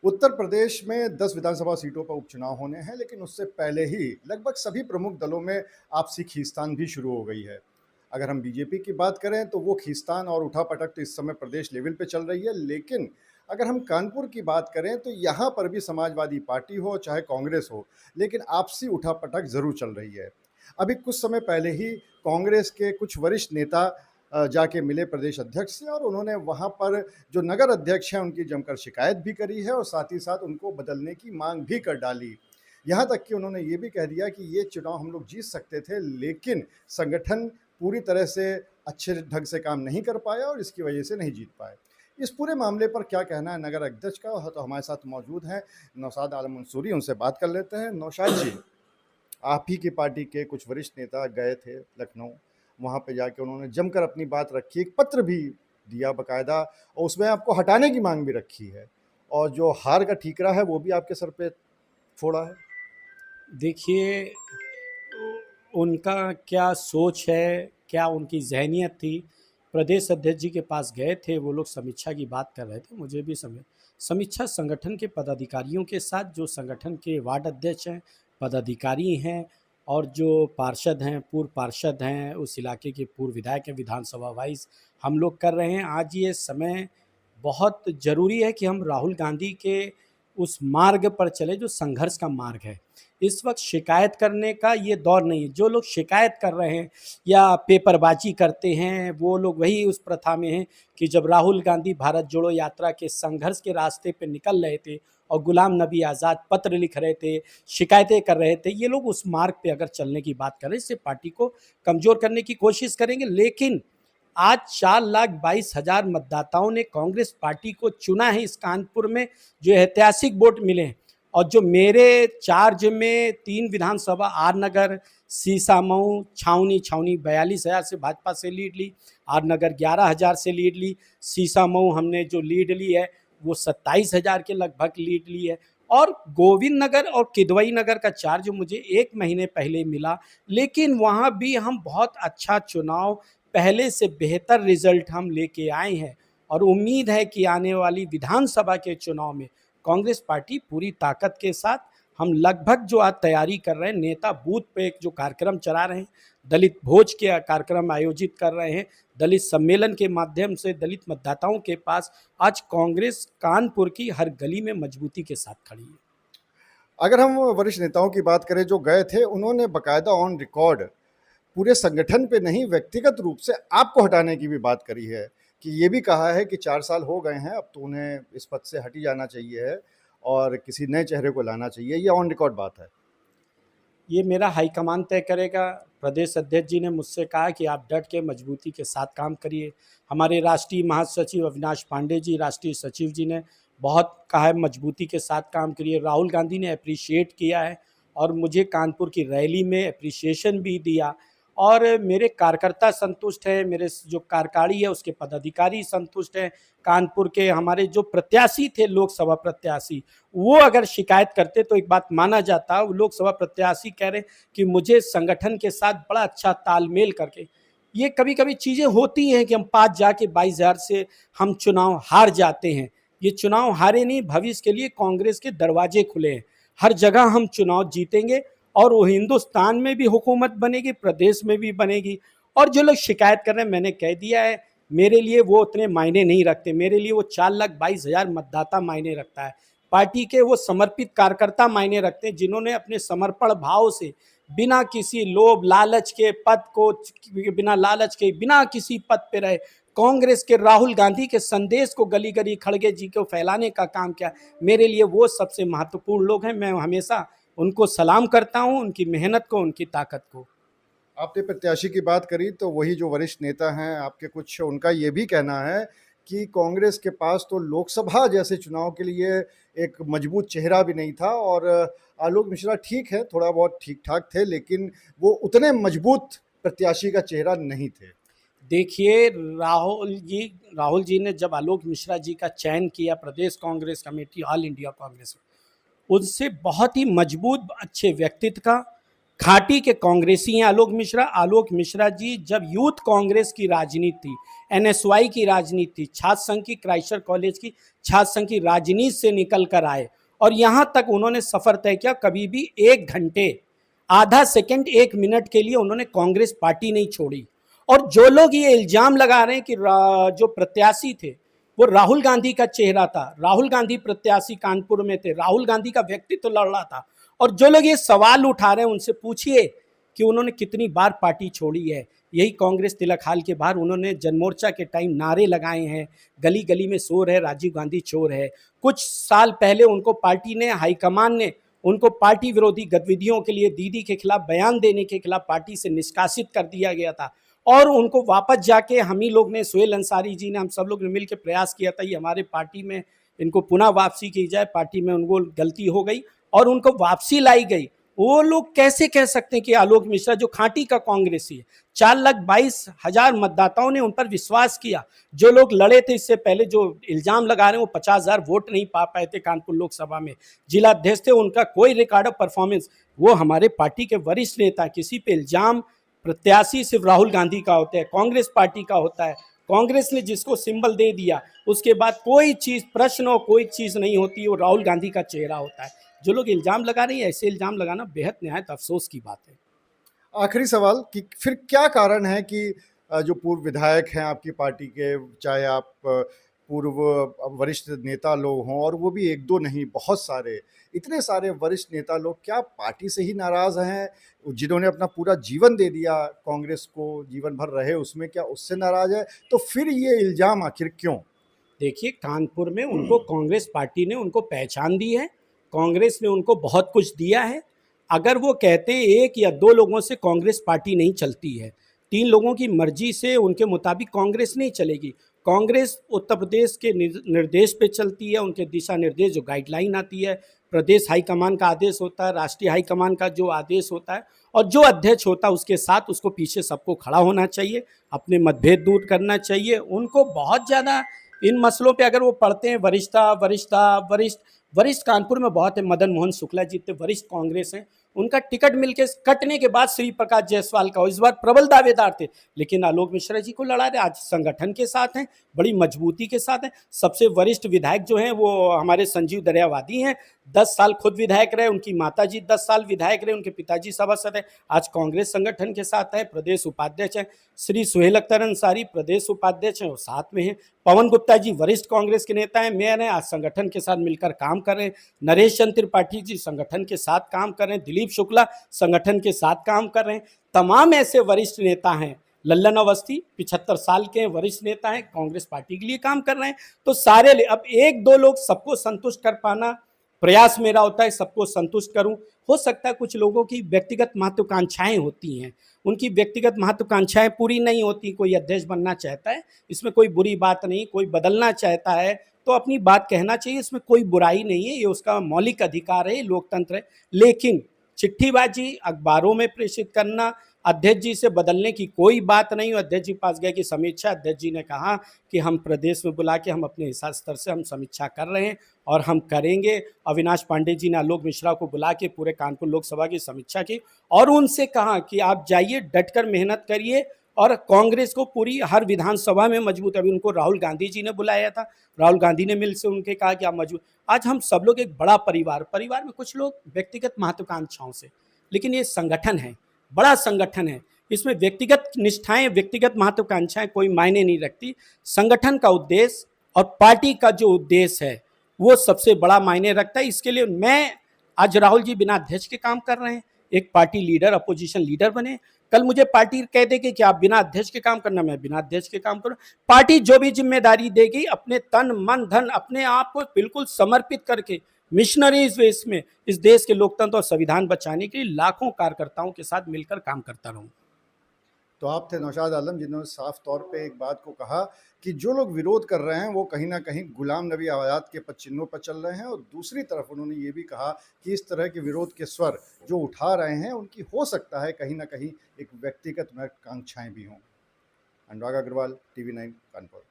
उत्तर प्रदेश में 10 विधानसभा सीटों पर उपचुनाव होने हैं, लेकिन उससे पहले ही लगभग सभी प्रमुख दलों में आपसी खींचतान भी शुरू हो गई है। अगर हम बीजेपी की बात करें तो वो खींचतान और उठापटक तो इस समय प्रदेश लेवल पे चल रही है, लेकिन अगर हम कानपुर की बात करें तो यहाँ पर भी समाजवादी पार्टी हो चाहे कांग्रेस हो, लेकिन आपसी उठापटक ज़रूर चल रही है। अभी कुछ समय पहले ही कांग्रेस के कुछ वरिष्ठ नेता जाके मिले प्रदेश अध्यक्ष से और उन्होंने वहाँ पर जो नगर अध्यक्ष हैं उनकी जमकर शिकायत भी करी है और साथ ही साथ उनको बदलने की मांग भी कर डाली। यहाँ तक कि उन्होंने ये भी कह दिया कि ये चुनाव हम लोग जीत सकते थे, लेकिन संगठन पूरी तरह से अच्छे ढंग से काम नहीं कर पाया और इसकी वजह से नहीं जीत पाए। इस पूरे मामले पर क्या कहना है नगर अध्यक्ष का, तो हमारे साथ मौजूद हैं नौशाद आलम मंसूरी, उनसे बात कर लेते हैं। नौशाद जी, आप ही की पार्टी के कुछ वरिष्ठ नेता गए थे लखनऊ, वहाँ पे जाके उन्होंने जमकर अपनी बात रखी, एक पत्र भी दिया बाकायदा और उसमें आपको हटाने की मांग भी रखी है और जो हार का ठीकरा है वो भी आपके सर पे फोड़ा है। देखिए, उनका क्या सोच है, क्या उनकी ज़हनियत थी। प्रदेश अध्यक्ष जी के पास गए थे, वो लोग समीक्षा की बात कर रहे थे। मुझे भी समीक्षा संगठन के पदाधिकारियों के साथ, जो संगठन के वार्ड अध्यक्ष हैं, पदाधिकारी हैं और जो पार्षद हैं, पूर्व पार्षद हैं, उस इलाके के पूर्व विधायक हैं, विधानसभा वाइज़ हम लोग कर रहे हैं। आज ये समय बहुत ज़रूरी है कि हम राहुल गांधी के उस मार्ग पर चले जो संघर्ष का मार्ग है। इस वक्त शिकायत करने का ये दौर नहीं है। जो लोग शिकायत कर रहे हैं या पेपरबाजी करते हैं, वो लोग वही उस प्रथा में हैं कि जब राहुल गांधी भारत जोड़ो यात्रा के संघर्ष के रास्ते पे निकल रहे थे और गुलाम नबी आज़ाद पत्र लिख रहे थे, शिकायतें कर रहे थे, ये लोग उस मार्ग पे अगर चलने की बात कर रहे हैं, इससे पार्टी को कमज़ोर करने की कोशिश करेंगे। लेकिन आज 4,22,000 मतदाताओं ने कांग्रेस पार्टी को चुना है इस कानपुर में, जो ऐतिहासिक वोट मिले हैं। और जो मेरे चार्ज में 3 विधानसभा आर नगर, सीसामऊ, छावनी 42,000 से भाजपा से लीड ली, आर नगर 11,000 से लीड ली, सीसामऊ हमने जो लीड ली है वो 27,000 के लगभग लीड ली है। और गोविंद नगर और किदवई नगर का चार्ज मुझे 1 महीने पहले मिला, लेकिन वहाँ भी हम बहुत अच्छा चुनाव, पहले से बेहतर रिजल्ट हम लेके आए हैं। और उम्मीद है कि आने वाली विधानसभा के चुनाव में कांग्रेस पार्टी पूरी ताकत के साथ, हम लगभग जो आज तैयारी कर रहे हैं, नेता बूथ पे एक जो कार्यक्रम चला रहे हैं, दलित भोज के कार्यक्रम आयोजित कर रहे हैं, दलित सम्मेलन के माध्यम से दलित मतदाताओं के पास आज कांग्रेस कानपुर की हर गली में मजबूती के साथ खड़ी है। अगर हम वरिष्ठ नेताओं की बात करें जो गए थे, उन्होंने बाकायदा ऑन रिकॉर्ड पूरे संगठन पे नहीं व्यक्तिगत रूप से आपको हटाने की भी बात करी है कि ये भी कहा है कि 4 साल हो गए हैं, अब तो उन्हें इस पद से हट ही जाना चाहिए है और किसी नए चेहरे को लाना चाहिए। ये ऑन रिकॉर्ड बात है। ये मेरा हाईकमान तय करेगा। प्रदेश अध्यक्ष जी ने मुझसे कहा कि आप डट के मजबूती के साथ काम करिए। हमारे राष्ट्रीय महासचिव अविनाश पांडे जी, राष्ट्रीय सचिव जी ने बहुत कहा है मजबूती के साथ काम करिए। राहुल गांधी ने अप्रिशिएट किया है और मुझे कानपुर की रैली में अप्रिसिएशन भी दिया। और मेरे कार्यकर्ता संतुष्ट हैं, मेरे जो कार्यकारी है उसके पदाधिकारी संतुष्ट हैं। कानपुर के हमारे जो प्रत्याशी थे, लोकसभा प्रत्याशी, वो अगर शिकायत करते तो एक बात माना जाता। वो लोकसभा प्रत्याशी कह रहे कि मुझे संगठन के साथ बड़ा अच्छा तालमेल करके, ये कभी कभी चीज़ें होती हैं कि हम पास जाके 22,000 से हम चुनाव हार जाते हैं। ये चुनाव हारे नहीं, भविष्य के लिए कांग्रेस के दरवाजे खुले हैं। हर जगह हम चुनाव जीतेंगे और वो हिंदुस्तान में भी हुकूमत बनेगी, प्रदेश में भी बनेगी। और जो लोग शिकायत कर रहे हैं, मैंने कह दिया है, मेरे लिए वो उतने मायने नहीं रखते। मेरे लिए वो 4,22,000 मतदाता मायने रखता है। पार्टी के वो समर्पित कार्यकर्ता मायने रखते हैं, जिन्होंने अपने समर्पण भाव से बिना किसी लोभ लालच के पद को, बिना लालच के, बिना किसी पद पे रहे, कांग्रेस के राहुल गांधी के संदेश को गली गली खड़गे जी को फैलाने का काम किया। मेरे लिए वो सबसे महत्वपूर्ण लोग हैं। मैं हमेशा उनको सलाम करता हूं, उनकी मेहनत को, उनकी ताकत को। आपने प्रत्याशी की बात करी तो वही जो वरिष्ठ नेता हैं आपके कुछ, उनका ये भी कहना है कि कांग्रेस के पास तो लोकसभा जैसे चुनाव के लिए एक मजबूत चेहरा भी नहीं था और आलोक मिश्रा ठीक है, थोड़ा बहुत ठीक ठाक थे, लेकिन वो उतने मजबूत प्रत्याशी का चेहरा नहीं थे। देखिए, राहुल जी ने जब आलोक मिश्रा जी का चयन किया प्रदेश Congress committee all India Congress में, उनसे बहुत ही मजबूत अच्छे व्यक्तित्व का खाटी के कांग्रेसी हैं आलोक मिश्रा जी जब यूथ कांग्रेस की राजनीति थी, एनएसवाई की राजनीति थी, छात्र संघ की, क्राइस्टर कॉलेज की छात्र संघ की राजनीति से निकल कर आए और यहां तक उन्होंने सफर तय किया, कभी भी 1 घंटे, आधा सेकंड, 1 मिनट के लिए उन्होंने कांग्रेस पार्टी नहीं छोड़ी। और जो लोग ये इल्जाम लगा रहे हैं कि जो प्रत्याशी थे वो राहुल गांधी का चेहरा था, राहुल गांधी प्रत्याशी कानपुर में थे, राहुल गांधी का व्यक्तित्व लड़ रहा था, और जो लोग ये सवाल उठा रहे हैं उनसे पूछिए कि उन्होंने कितनी बार पार्टी छोड़ी है। यही कांग्रेस तिलक हाल के बाहर उन्होंने जनमोर्चा के टाइम नारे लगाए हैं, गली गली में शोर है राजीव गांधी चोर है। कुछ साल पहले उनको पार्टी ने, हाईकमान ने उनको पार्टी विरोधी गतिविधियों के लिए, दीदी के खिलाफ बयान देने के खिलाफ पार्टी से निष्कासित कर दिया गया था, और उनको वापस जाके हम ही लोग ने, सुहेल अंसारी जी ने, हम सब लोग ने मिलकर प्रयास किया था ये हमारे पार्टी में इनको पुनः वापसी की जाए, पार्टी में उनको गलती हो गई और उनको वापसी लाई गई। वो लोग कैसे कह सकते हैं कि आलोक मिश्रा जो खाटी का कांग्रेसी है, 4,22,000 मतदाताओं ने उन पर विश्वास किया। जो लोग लड़े थे इससे पहले, जो इल्जाम लगा रहे हैं वो 50,000 वोट नहीं पा पाए थे कानपुर लोकसभा में, जिला अध्यक्ष थे, उनका कोई रिकॉर्ड ऑफ परफॉर्मेंस, वो हमारे पार्टी के वरिष्ठ नेता, किसी पे इल्जाम, प्रत्याशी सिर्फ राहुल गांधी का होता है, कांग्रेस पार्टी का होता है, कांग्रेस ने जिसको सिंबल दे दिया उसके बाद कोई चीज, प्रश्न और कोई चीज नहीं होती, वो राहुल गांधी का चेहरा होता है। जो लोग इल्जाम लगा रहे हैं, ऐसे इल्जाम लगाना बेहद निहायत अफसोस की बात है। आखिरी सवाल कि फिर क्या कारण है कि जो पूर्व विधायक हैं आपकी पार्टी के, चाहे आप पूर्व वरिष्ठ नेता लोग हों, और वो भी 1-2 नहीं, बहुत सारे, इतने सारे वरिष्ठ नेता लोग क्या पार्टी से ही नाराज़ हैं? जिन्होंने अपना पूरा जीवन दे दिया कांग्रेस को, जीवन भर रहे उसमें, क्या उससे नाराज़ है? तो फिर ये इल्ज़ाम आखिर क्यों? देखिए, कानपुर में उनको कांग्रेस पार्टी ने उनको पहचान दी है, कांग्रेस ने उनको बहुत कुछ दिया है। अगर वो कहते हैं 1 या 2 लोगों से कांग्रेस पार्टी नहीं चलती है, 3 लोगों की मर्जी से उनके मुताबिक कांग्रेस नहीं चलेगी। कांग्रेस उत्तर प्रदेश के निर्देश पे चलती है, उनके दिशा निर्देश, जो गाइडलाइन आती है, प्रदेश हाईकमान का आदेश होता है, राष्ट्रीय हाईकमान का जो आदेश होता है, और जो अध्यक्ष होता है उसके साथ उसको पीछे सबको खड़ा होना चाहिए, अपने मतभेद दूर करना चाहिए। उनको बहुत ज़्यादा इन मसलों पे अगर वो पढ़ते हैं, वरिष्ठता वरिष्ठता वरिष्ठ वरिष्ठ कानपुर में बहुत है, मदन मोहन शुक्ला जी थे, वरिष्ठ कांग्रेस हैं, उनका टिकट मिलके कटने के बाद श्री प्रकाश जायसवाल का, इस बार प्रबल दावेदार थे, लेकिन आलोक मिश्रा जी को लड़ा रहे, आज संगठन के साथ हैं, बड़ी मजबूती के साथ हैं। सबसे वरिष्ठ विधायक जो हैं वो हमारे संजीव दरियावादी हैं, 10 साल खुद विधायक रहे, उनकी माताजी 10 साल विधायक रहे, उनके पिताजी सभासद हैं, आज कांग्रेस संगठन के साथ है, प्रदेश उपाध्यक्ष हैं। श्री सुहेल अख्तर अंसारी प्रदेश उपाध्यक्ष हैं और साथ में हैं। पवन गुप्ता जी वरिष्ठ कांग्रेस के नेता हैं, मेयर हैं, आज संगठन के साथ मिलकर काम कर रहे हैं। नरेश चंद्र त्रिपाठी जी संगठन के साथ काम कर रहे हैं, दिलीप शुक्ला संगठन के साथ काम कर रहे हैं। तमाम ऐसे वरिष्ठ नेता हैं। लल्लन अवस्थी 75 साल के हैं, वरिष्ठ नेता हैं, कांग्रेस पार्टी के लिए काम कर रहे हैं। तो सारे, अब 1-2 लोग, सबको संतुष्ट कर पाना प्रयास मेरा होता है, सबको संतुष्ट करूं। हो सकता है कुछ लोगों की व्यक्तिगत महत्वाकांक्षाएं होती हैं, उनकी व्यक्तिगत महत्वाकांक्षाएं पूरी नहीं होती, कोई अध्यक्ष बनना चाहता है, इसमें कोई बुरी बात नहीं, कोई बदलना चाहता है तो अपनी बात कहना चाहिए, इसमें कोई बुराई नहीं है, ये उसका मौलिक अधिकार है, लोकतंत्र है। लेकिन चिट्ठीबाजी, अखबारों में प्रेषित करना, अध्यक्ष जी से बदलने की कोई बात नहीं। अध्यक्ष जी पास गए कि समीक्षा, अध्यक्ष जी ने कहा कि हम प्रदेश में बुला के हम अपने हिसाब स्तर से हम समीक्षा कर रहे हैं और हम करेंगे। अविनाश पांडे जी ने आलोक मिश्रा को बुला के पूरे कानपुर लोकसभा की समीक्षा की और उनसे कहा कि आप जाइए, डटकर मेहनत करिए और कांग्रेस को पूरी हर विधानसभा में मजबूत, अभी उनको राहुल गांधी जी ने बुलाया था, राहुल गांधी ने मिल से उनके कहा कि आप मजबूत। आज हम सब लोग एक बड़ा परिवार में कुछ लोग व्यक्तिगत महत्वाकांक्षाओं से, लेकिन ये संगठन है, बड़ा संगठन है, इसमें व्यक्तिगत निष्ठाएं, व्यक्तिगत महत्वाकांक्षाएं कोई मायने नहीं रखती। संगठन का उद्देश्य और पार्टी का जो उद्देश्य है वो सबसे बड़ा मायने रखता है। इसके लिए मैं, आज राहुल जी बिना अध्यक्ष के काम कर रहे हैं, एक पार्टी लीडर, अपोजिशन लीडर बने, कल मुझे पार्टी कह देगी कि आप बिना अध्यक्ष के काम करना, मैं बिना अध्यक्ष के काम करूं। पार्टी जो भी जिम्मेदारी देगी, अपने तन मन धन, अपने आप को बिल्कुल समर्पित करके मिशनरीज वे इसमें इस देश के लोकतंत्र और संविधान बचाने के लिए लाखों कार्यकर्ताओं के साथ मिलकर काम करता रहूं। तो आप थे नौशाद आलम, जिन्होंने साफ तौर पे एक बात को कहा कि जो लोग विरोध कर रहे हैं वो कहीं ना कहीं गुलाम नबी आज़ाद के पदचिन्हों पर चल रहे हैं, और दूसरी तरफ उन्होंने ये भी कहा कि इस तरह के विरोध के स्वर जो उठा रहे हैं उनकी हो सकता है कहीं ना कहीं एक व्यक्तिगत महत्वाकांक्षाएं भी हों। अनुराग अग्रवाल, TV9 कानपुर।